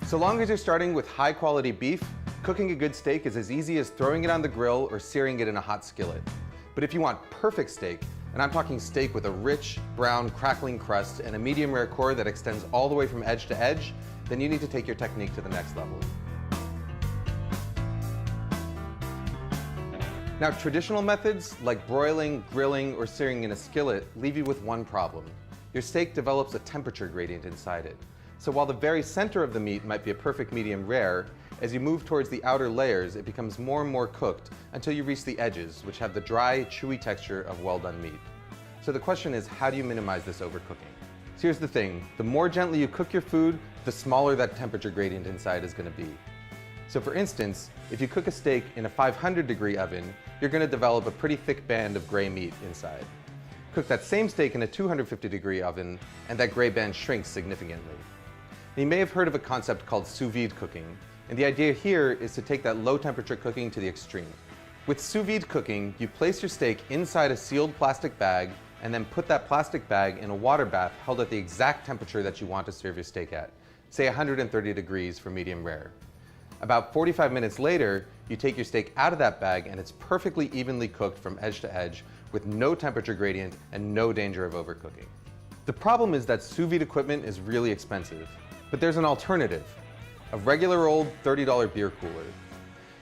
So long as you're starting with high quality beef, cooking a good steak is as easy as throwing it on the grill or searing it in a hot skillet. But if you want perfect steak, and I'm talking steak with a rich, brown, crackling crust and a medium rare core that extends all the way from edge to edge, then you need to take your technique to the next level. Now, traditional methods like broiling, grilling, or searing in a skillet leave you with one problem. Your steak develops a temperature gradient inside it. So while the very center of the meat might be a perfect medium rare, as you move towards the outer layers, it becomes more and more cooked until you reach the edges, which have the dry, chewy texture of well-done meat. So the question is, how do you minimize this overcooking? So here's the thing, the more gently you cook your food, the smaller that temperature gradient inside is going to be. So for instance, if you cook a steak in a 500-degree oven, you're going to develop a pretty thick band of gray meat inside. Cook that same steak in a 250-degree oven, and that gray band shrinks significantly. You may have heard of a concept called sous vide cooking, and the idea here is to take that low temperature cooking to the extreme. With sous vide cooking, you place your steak inside a sealed plastic bag and then put that plastic bag in a water bath held at the exact temperature that you want to serve your steak at, say 130 degrees for medium rare. About 45 minutes later, you take your steak out of that bag and it's perfectly evenly cooked from edge to edge with no temperature gradient and no danger of overcooking. The problem is that sous vide equipment is really expensive, but there's an alternative. A regular old $30 beer cooler.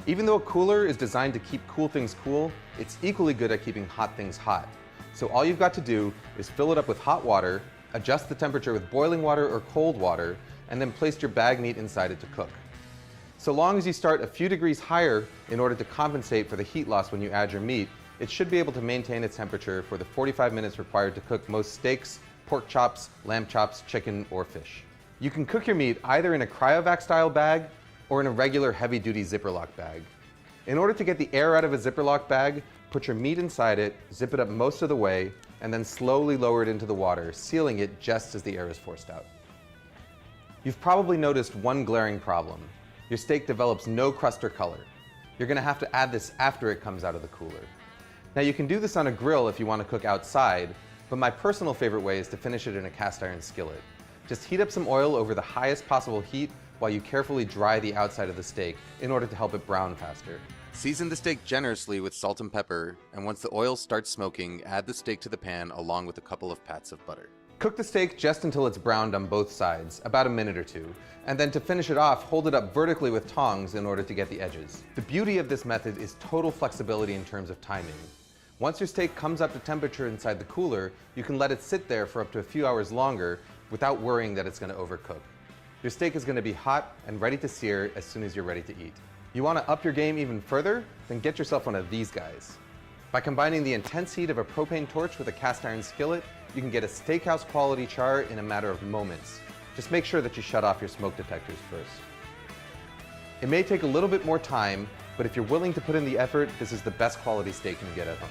Even though a cooler is designed to keep cool things cool, it's equally good at keeping hot things hot. So all you've got to do is fill it up with hot water, adjust the temperature with boiling water or cold water, and then place your bag meat inside it to cook. So long as you start a few degrees higher in order to compensate for the heat loss when you add your meat, it should be able to maintain its temperature for the 45 minutes required to cook most steaks, pork chops, lamb chops, chicken, or fish. You can cook your meat either in a cryovac style bag or in a regular heavy duty zipper lock bag. In order to get the air out of a zipper lock bag, put your meat inside it, zip it up most of the way, and then slowly lower it into the water, sealing it just as the air is forced out. You've probably noticed one glaring problem. Your steak develops no crust or color. You're gonna have to add this after it comes out of the cooler. Now you can do this on a grill if you want to cook outside, but my personal favorite way is to finish it in a cast iron skillet. Just heat up some oil over the highest possible heat while you carefully dry the outside of the steak in order to help it brown faster. Season the steak generously with salt and pepper, and once the oil starts smoking, add the steak to the pan along with a couple of pats of butter. Cook the steak just until it's browned on both sides, about a minute or two, and then to finish it off, hold it up vertically with tongs in order to get the edges. The beauty of this method is total flexibility in terms of timing. Once your steak comes up to temperature inside the cooler, you can let it sit there for up to a few hours longer without worrying that it's going to overcook. Your steak is going to be hot and ready to sear as soon as you're ready to eat. You want to up your game even further? Then get yourself one of these guys. By combining the intense heat of a propane torch with a cast iron skillet, you can get a steakhouse quality char in a matter of moments. Just make sure that you shut off your smoke detectors first. It may take a little bit more time, but if you're willing to put in the effort, this is the best quality steak you can get at home.